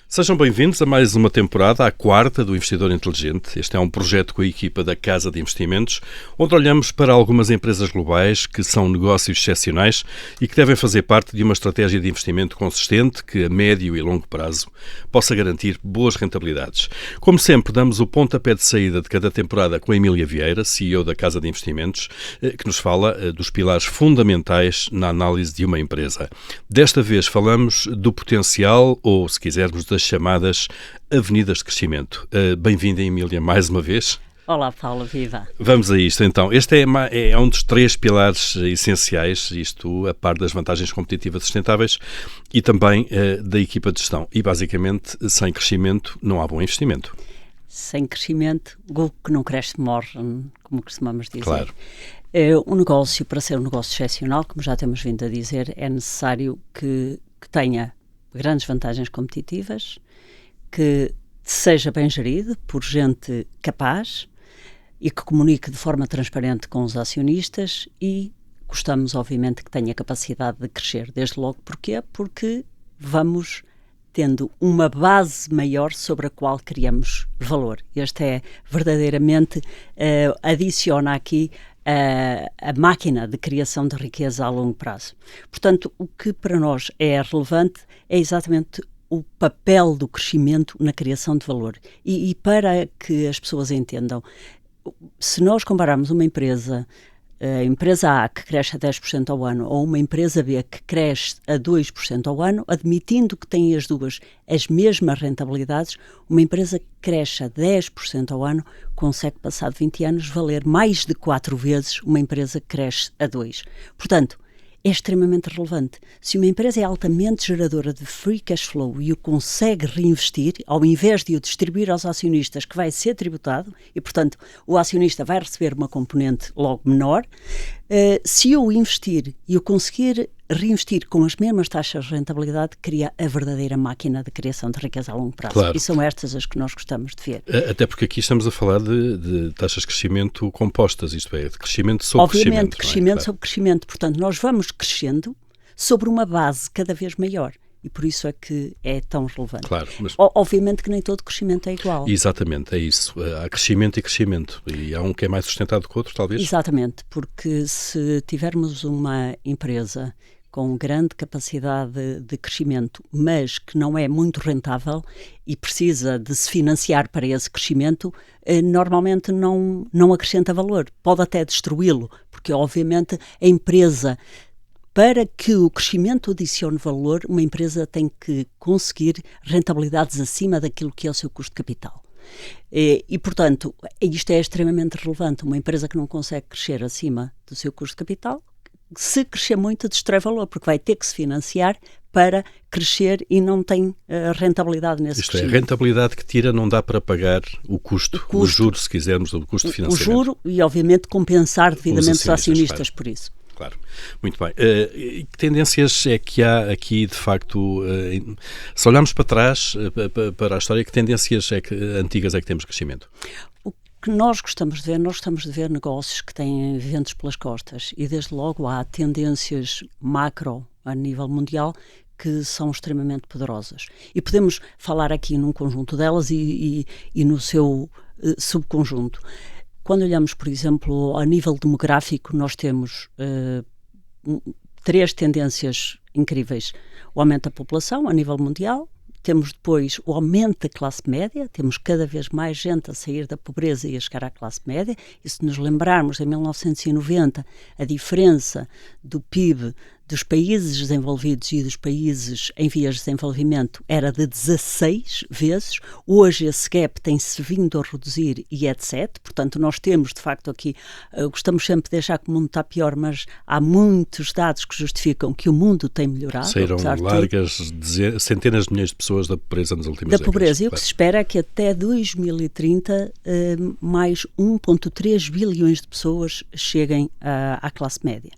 Sejam bem-vindos a mais uma temporada, a quarta do Investidor Inteligente. Este é um projeto com a equipa da Casa de Investimentos, onde olhamos para algumas empresas globais que são negócios excepcionais e que devem fazer parte de uma estratégia de investimento consistente que, a médio e longo prazo, possa garantir boas rentabilidades. Como sempre, damos o pontapé de saída de cada temporada com a Emília Vieira, CEO da Casa de Investimentos, que nos fala dos pilares fundamentais na análise de uma empresa. Desta vez falamos do potencial, ou, se quisermos, das chamadas avenidas de crescimento. Bem-vinda, Emília, mais uma vez. Olá, Paulo, viva. Vamos a isto, então. Este é um dos três pilares essenciais, isto a par das vantagens competitivas sustentáveis e também da equipa de gestão. E, basicamente, sem crescimento não há bom investimento. Sem crescimento, o que não cresce morre, como costumamos dizer. Claro. Um negócio, para ser um negócio excepcional, como já temos vindo a dizer, é necessário que tenha grandes vantagens competitivas, que seja bem gerido por gente capaz e que comunique de forma transparente com os acionistas e gostamos, obviamente, que tenha capacidade de crescer. Desde logo, porquê? Porque vamos tendo uma base maior sobre a qual criamos valor. Este é verdadeiramente, adiciona aqui a máquina de criação de riqueza a longo prazo. Portanto, o que para nós é relevante é exatamente o papel do crescimento na criação de valor. E para que as pessoas entendam, se nós compararmos uma empresa, a empresa A que cresce a 10% ao ano ou uma empresa B que cresce a 2% ao ano, admitindo que têm as duas as mesmas rentabilidades, uma empresa que cresce a 10% ao ano consegue, passado 20 anos, valer mais de 4 vezes uma empresa que cresce a 2%. Portanto, é extremamente relevante. Se uma empresa é altamente geradora de free cash flow e o consegue reinvestir, ao invés de o distribuir aos acionistas, que vai ser tributado, e, portanto, o acionista vai receber uma componente logo menor, se eu investir e o conseguir reinvestir com as mesmas taxas de rentabilidade, cria a verdadeira máquina de criação de riqueza a longo prazo. Claro. E são estas as que nós gostamos de ver. Até porque aqui estamos a falar de taxas de crescimento compostas, isto é, de crescimento sobre crescimento. Obviamente, crescimento sobre crescimento. Portanto, nós vamos crescendo sobre uma base cada vez maior. E por isso é que é tão relevante. Claro, mas... Obviamente que nem todo crescimento é igual. Exatamente, é isso. Há crescimento e crescimento. E há um que é mais sustentado que o outro, talvez? Exatamente, porque se tivermos uma empresa com grande capacidade de crescimento, mas que não é muito rentável e precisa de se financiar para esse crescimento, normalmente não acrescenta valor. Pode até destruí-lo, porque obviamente a empresa... Para que o crescimento adicione valor, uma empresa tem que conseguir rentabilidades acima daquilo que é o seu custo de capital. E, portanto, isto é extremamente relevante. Uma empresa que não consegue crescer acima do seu custo de capital, se crescer muito, destrói valor, porque vai ter que se financiar para crescer e não tem rentabilidade nesse crescimento. Isto é, a rentabilidade que tira não dá para pagar o custo, o juro, se quisermos, o custo de financiamento. O juro e, obviamente, compensar devidamente os acionistas, claro. Por isso. Claro, muito bem. Que tendências é que há aqui, de facto, se olharmos para trás, para a história, que tendências antigas é que temos de crescimento? O que nós gostamos de ver negócios que têm ventos pelas costas e, desde logo, há tendências macro a nível mundial que são extremamente poderosas. E podemos falar aqui num conjunto delas e no seu subconjunto. Quando olhamos, por exemplo, a nível demográfico, nós temos três tendências incríveis. O aumento da população a nível mundial, temos depois o aumento da classe média, temos cada vez mais gente a sair da pobreza e a chegar à classe média, e se nos lembrarmos, em 1990, a diferença do PIB dos países desenvolvidos e dos países em vias de desenvolvimento era de 16 vezes. Hoje esse gap tem-se vindo a reduzir e é de 7. Portanto, nós temos, de facto, aqui, gostamos sempre de deixar que o mundo está pior, mas há muitos dados que justificam que o mundo tem melhorado. Saíram largas centenas de milhões de pessoas da pobreza nas últimas décadas. Da pobreza. E o que se espera é que até 2030 mais 1,3 bilhões de pessoas cheguem à classe média.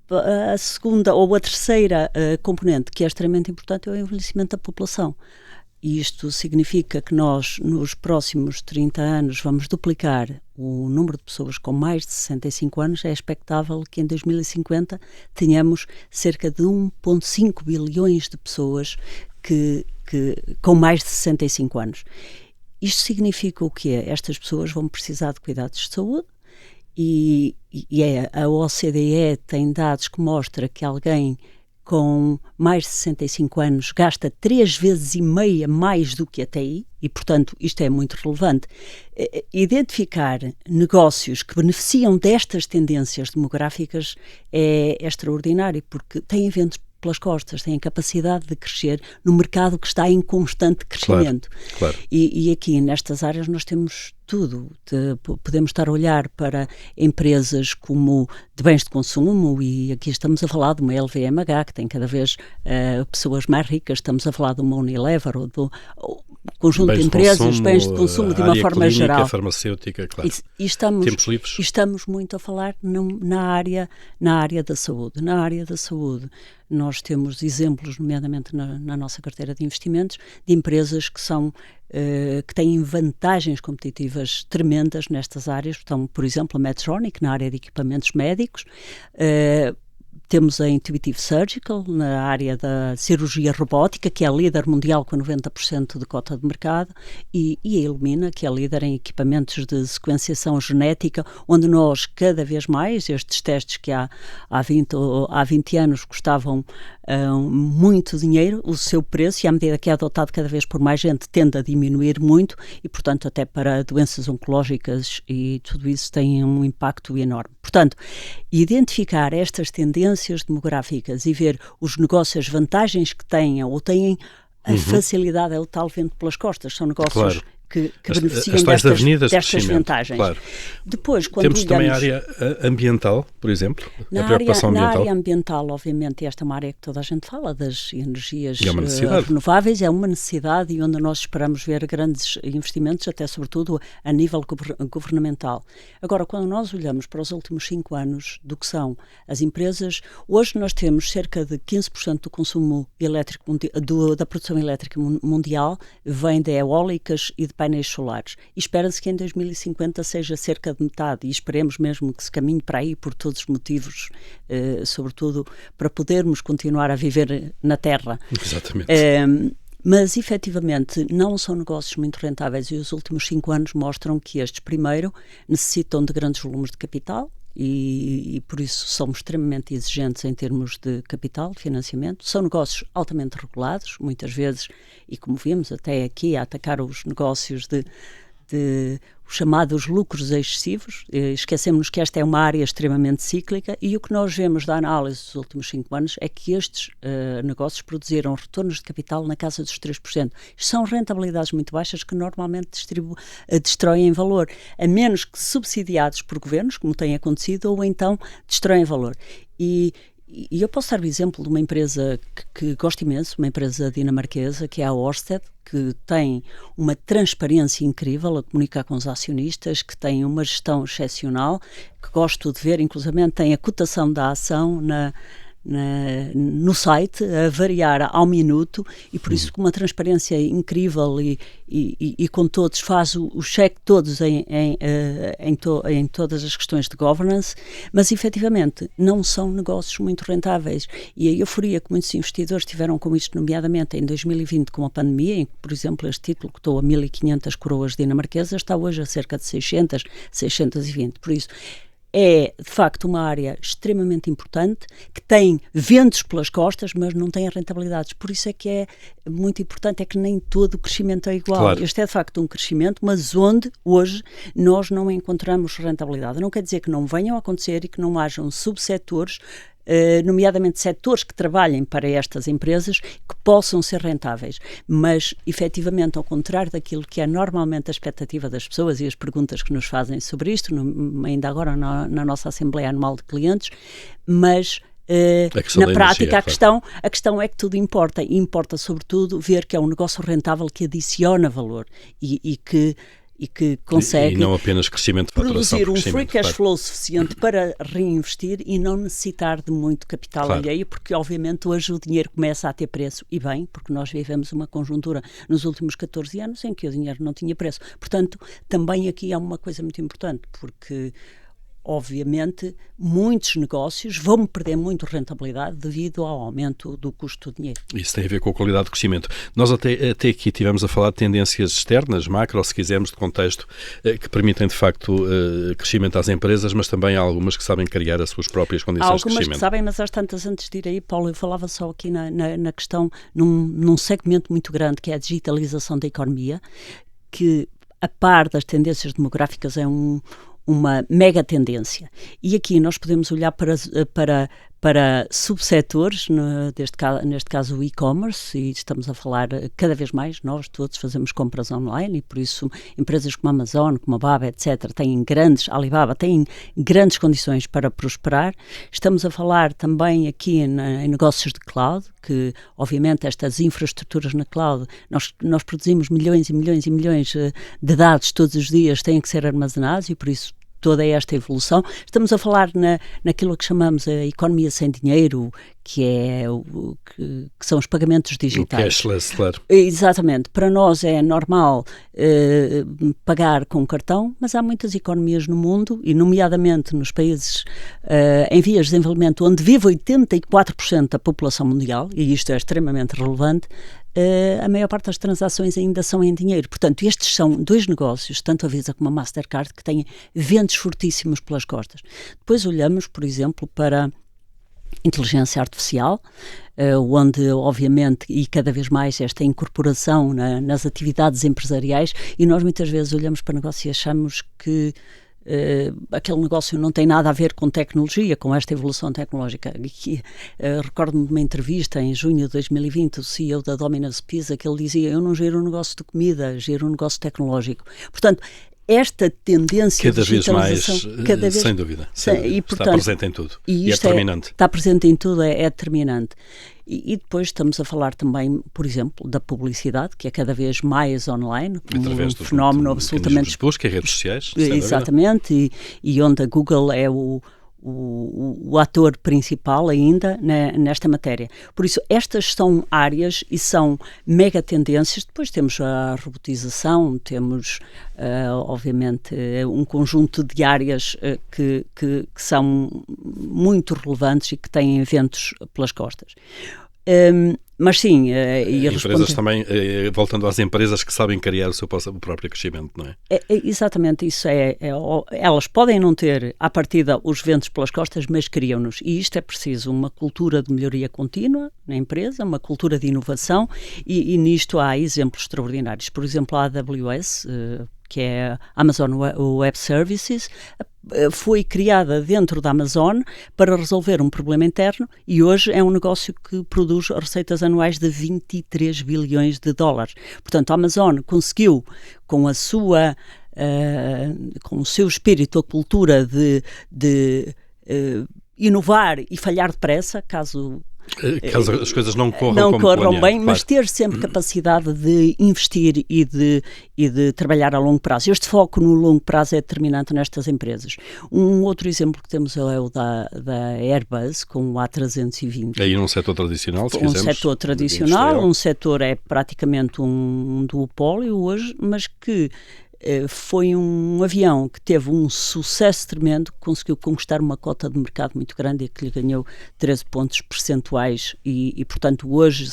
A segunda ou a terceira componente, que é extremamente importante, é o envelhecimento da população. E isto significa que nós, nos próximos 30 anos, vamos duplicar o número de pessoas com mais de 65 anos. É expectável que em 2050 tenhamos cerca de 1,5 bilhões de pessoas com mais de 65 anos. Isto significa o quê? Estas pessoas vão precisar de cuidados de saúde e a OCDE tem dados que mostram que alguém com mais de 65 anos gasta 3,5 vezes mais do que a TI e, portanto, isto é muito relevante. Identificar negócios que beneficiam destas tendências demográficas é extraordinário, porque têm ventos pelas costas, têm capacidade de crescer no mercado que está em constante crescimento. Claro. E aqui, nestas áreas, nós temos tudo. Podemos estar a olhar para empresas como de bens de consumo, e aqui estamos a falar de uma LVMH, que tem cada vez pessoas mais ricas, estamos a falar de uma Unilever, ou do conjunto de empresas, bens de consumo, de uma forma clínica, geral. Farmacêutica, claro. Tempos livres. Estamos muito a falar na área da saúde. Na área da saúde, nós temos exemplos, nomeadamente na nossa carteira de investimentos, de empresas que têm vantagens competitivas tremendas nestas áreas. Então, por exemplo, a Medtronic, na área de equipamentos médicos. Temos a Intuitive Surgical, na área da cirurgia robótica, que é a líder mundial com 90% de cota de mercado, e a Illumina, que é líder em equipamentos de sequenciação genética, onde nós, cada vez mais, estes testes que há 20 anos custavam muito dinheiro, o seu preço, e à medida que é adotado cada vez por mais gente, tende a diminuir muito, e, portanto, até para doenças oncológicas e tudo isso tem um impacto enorme. Portanto, identificar estas tendências demográficas e ver os negócios, as vantagens que tenham ou têm, a facilidade é o tal vento pelas costas. São negócios que beneficiam destas vantagens. Claro. Depois, quando temos também a área ambiental, por exemplo, a preocupação ambiental. Na área ambiental, obviamente, esta é uma área que toda a gente fala, das energias renováveis, é uma necessidade e onde nós esperamos ver grandes investimentos, até sobretudo a nível governamental. Agora, quando nós olhamos para os últimos 5 anos do que são as empresas, hoje nós temos cerca de 15% do consumo elétrico, da produção elétrica mundial, vem de eólicas e de painéis solares. E espera-se que em 2050 seja cerca de metade, e esperemos mesmo que se caminhe para aí por todos os motivos, sobretudo para podermos continuar a viver na Terra. Exatamente. Mas, efetivamente, não são negócios muito rentáveis e os últimos 5 anos mostram que estes, primeiro, necessitam de grandes volumes de capital, e por isso somos extremamente exigentes em termos de capital, de financiamento. São negócios altamente regulados, muitas vezes, e como vimos até aqui, a atacar os negócios de os chamados lucros excessivos. Esquecemos que esta é uma área extremamente cíclica e o que nós vemos da análise dos últimos 5 anos é que estes negócios produziram retornos de capital na casa dos 3%. São rentabilidades muito baixas que normalmente destroem valor, a menos que subsidiados por governos, como tem acontecido, ou então destroem valor. E eu posso dar o exemplo de uma empresa que gosto imenso, uma empresa dinamarquesa, que é a Ørsted, que tem uma transparência incrível a comunicar com os acionistas, que tem uma gestão excepcional, que gosto de ver, inclusivamente tem a cotação da ação no site, a variar ao minuto, e por isso com uma transparência incrível e com todos, faz o cheque todos em todas as questões de governance, mas efetivamente não são negócios muito rentáveis, e a euforia que muitos investidores tiveram com isto, nomeadamente em 2020 com a pandemia, em que, por exemplo, este título que custou a 1.500 coroas dinamarquesas, está hoje a cerca de 620, por isso é, de facto, uma área extremamente importante, que tem ventos pelas costas, mas não tem rentabilidades. Por isso é que é muito importante, é que nem todo o crescimento é igual. Claro. Este é, de facto, um crescimento, mas onde, hoje, nós não encontramos rentabilidade. Não quer dizer que não venham a acontecer e que não hajam subsetores, nomeadamente setores que trabalhem para estas empresas, que possam ser rentáveis, mas efetivamente ao contrário daquilo que é normalmente a expectativa das pessoas e as perguntas que nos fazem sobre isto, ainda agora na nossa Assembleia Anual de Clientes, mas na prática a questão é que tudo importa, e importa sobretudo ver que é um negócio rentável que adiciona valor e que e que consegue e não apenas crescimento de faturação, produzir um free cash flow suficiente para reinvestir e não necessitar de muito capital alheio, porque obviamente hoje o dinheiro começa a ter preço, e bem, porque nós vivemos uma conjuntura nos últimos 14 anos em que o dinheiro não tinha preço. Portanto, também aqui há uma coisa muito importante, porque obviamente muitos negócios vão perder muito rentabilidade devido ao aumento do custo do dinheiro. Isso tem a ver com a qualidade do crescimento. Nós até aqui estivemos a falar de tendências externas, macro, se quisermos, de contexto, que permitem de facto crescimento às empresas, mas também há algumas que sabem criar as suas próprias condições de crescimento. Há algumas que sabem, mas às tantas, antes de ir aí, Paulo, eu falava só aqui na questão, num segmento muito grande, que é a digitalização da economia, que a par das tendências demográficas é uma mega tendência. E aqui nós podemos olhar para subsetores, neste caso o e-commerce, e estamos a falar cada vez mais, nós todos fazemos compras online, e por isso empresas como a Amazon, como a Baba, etc., Alibaba, têm grandes condições para prosperar. Estamos a falar também aqui em negócios de cloud, que obviamente estas infraestruturas na cloud, nós produzimos milhões e milhões e milhões de dados todos os dias, têm que ser armazenados, e por isso toda esta evolução. Estamos a falar naquilo que chamamos a economia sem dinheiro, que são os pagamentos digitais. O cashless, claro. Exatamente. Para nós é normal pagar com cartão, mas há muitas economias no mundo, e nomeadamente nos países em vias de desenvolvimento, onde vive 84% da população mundial, e isto é extremamente relevante, a maior parte das transações ainda são em dinheiro. Portanto, estes são dois negócios, tanto a Visa como a Mastercard, que têm ventos fortíssimos pelas costas. Depois olhamos, por exemplo, para inteligência artificial, onde, obviamente, e cada vez mais esta incorporação nas atividades empresariais, e nós muitas vezes olhamos para negócios e achamos que aquele negócio não tem nada a ver com tecnologia, com esta evolução tecnológica. Recordo-me de uma entrevista em junho de 2020, o CEO da Domino's Pizza, que ele dizia: eu não gero um negócio de comida, gero um negócio tecnológico. Portanto, esta tendência cada de vez mais, sem dúvida, está presente em tudo, e é determinante. Está presente em tudo, é determinante. E depois estamos a falar também, por exemplo, da publicidade, que é cada vez mais online, através um fenómeno absolutamente de busca, redes sociais. Exatamente, e onde a Google é o ator principal ainda nesta matéria. Por isso, estas são áreas e são mega tendências. Depois temos a robotização, temos, obviamente, um conjunto de áreas que são muito relevantes e que têm ventos pelas costas. Mas sim, empresas também, voltando às empresas que sabem criar o seu próprio crescimento, não é? Exatamente, isso elas podem não ter à partida os ventos pelas costas, mas criam-nos, e isto é preciso uma cultura de melhoria contínua na empresa, uma cultura de inovação, e nisto há exemplos extraordinários. Por exemplo, a AWS, que é a Amazon Web Services, foi criada dentro da Amazon para resolver um problema interno, e hoje é um negócio que produz receitas anuais de 23 bilhões de dólares. Portanto, a Amazon conseguiu, com o seu espírito, a cultura de inovar e falhar depressa, caso as coisas não corram bem, claro. Mas ter sempre capacidade de investir e de trabalhar a longo prazo. Este foco no longo prazo é determinante nestas empresas. Um outro exemplo que temos é o da Airbus, com o A320. Aí num setor tradicional, se quisermos. Um setor tradicional, um setor é praticamente um duopólio hoje, mas que foi um avião que teve um sucesso tremendo, conseguiu conquistar uma cota de mercado muito grande e que lhe ganhou 13 pontos percentuais e portanto, hoje,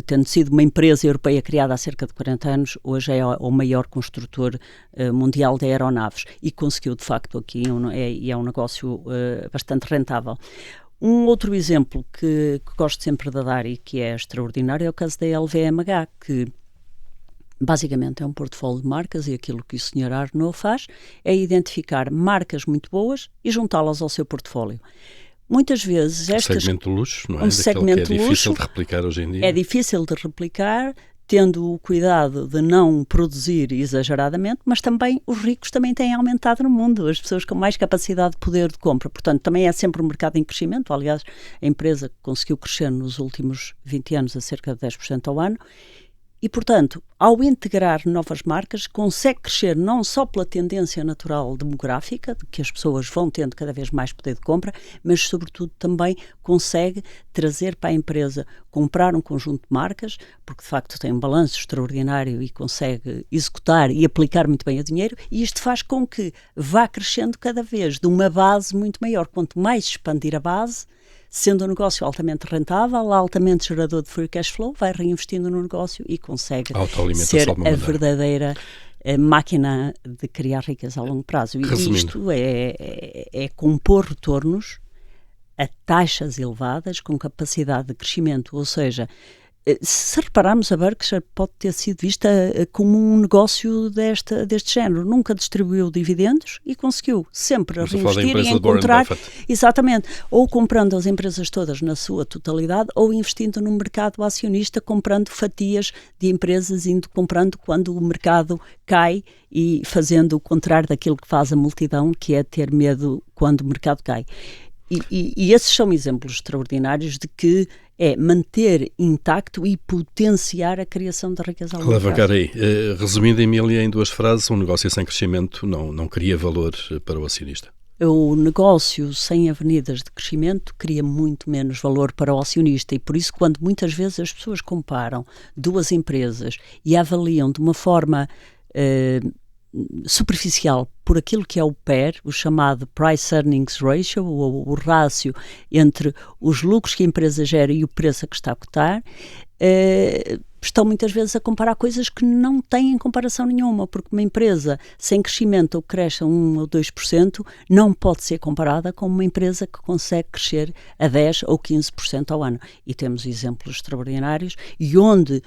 tendo sido uma empresa europeia criada há cerca de 40 anos, hoje é o maior construtor mundial de aeronaves e conseguiu, de facto, aqui, é um negócio bastante rentável. Um outro exemplo que gosto sempre de dar e que é extraordinário é o caso da LVMH, que basicamente é um portfólio de marcas, e aquilo que o Sr. Arnault faz é identificar marcas muito boas e juntá-las ao seu portfólio. Muitas vezes segmento de luxo, não é? Um segmento que é difícil luxo, de replicar hoje em dia. É difícil de replicar, tendo o cuidado de não produzir exageradamente, mas também os ricos também têm aumentado no mundo, as pessoas com mais capacidade de poder de compra. Portanto, também é sempre um mercado em crescimento. Aliás, a empresa conseguiu crescer nos últimos 20 anos a cerca de 10% ao ano. E, portanto, ao integrar novas marcas, consegue crescer não só pela tendência natural demográfica, de que as pessoas vão tendo cada vez mais poder de compra, mas, sobretudo, também consegue trazer para a empresa comprar um conjunto de marcas, porque, de facto, tem um balanço extraordinário e consegue executar e aplicar muito bem o dinheiro, e isto faz com que vá crescendo cada vez de uma base muito maior. Quanto mais expandir a base, sendo um negócio altamente rentável, altamente gerador de free cash flow, vai reinvestindo no negócio e consegue ser a verdadeira máquina de criar riqueza a longo prazo. E isto é compor retornos a taxas elevadas com capacidade de crescimento, ou seja, se repararmos, a Berkshire pode ter sido vista como um negócio deste género. Nunca distribuiu dividendos e conseguiu sempre reinvestir e encontrar, exatamente, ou comprando as empresas todas na sua totalidade, ou investindo no mercado acionista, comprando fatias de empresas, indo comprando quando o mercado cai e fazendo o contrário daquilo que faz a multidão, que é ter medo quando o mercado cai. E esses são exemplos extraordinários de que é manter intacto e potenciar a criação da riqueza. Alavancar aí. Resumindo, Emília, em 2 frases, um negócio sem crescimento não cria valor para o acionista. O negócio sem avenidas de crescimento cria muito menos valor para o acionista, e por isso, quando muitas vezes as pessoas comparam 2 empresas e avaliam de uma forma superficial por aquilo que é o PER, o chamado Price Earnings Ratio, o rácio entre os lucros que a empresa gera e o preço a que está a cotar, estão muitas vezes a comparar coisas que não têm comparação nenhuma, porque uma empresa sem crescimento ou que cresce a 1 ou 2% não pode ser comparada com uma empresa que consegue crescer a 10 ou 15% ao ano. E temos exemplos extraordinários, e onde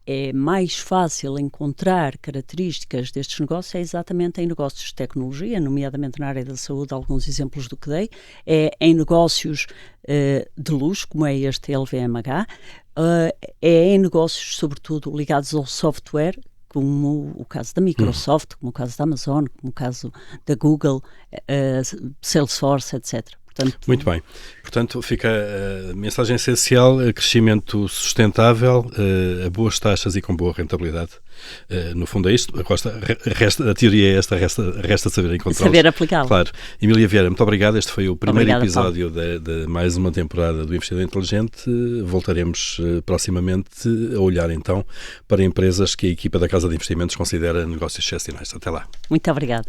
é mais fácil encontrar características destes negócios é exatamente em negócios de tecnologia, nomeadamente na área da saúde, alguns exemplos do que dei, é em negócios de luxo, como é este LVMH, é em negócios, sobretudo, ligados ao software, como o caso da Microsoft, como o caso da Amazon, como o caso da Google, Salesforce, etc. Portanto, muito bem. Portanto, fica a mensagem essencial: crescimento sustentável, a boas taxas e com boa rentabilidade. No fundo é isto. A teoria é esta, resta saber encontrá-los. Saber aplicá-lo. Claro. Emília Vieira, muito obrigado. Este foi o primeiro episódio de mais uma temporada do Investidor Inteligente. Voltaremos proximamente a olhar então para empresas que a equipa da Casa de Investimentos considera negócios excepcionais. Até lá. Muito obrigada.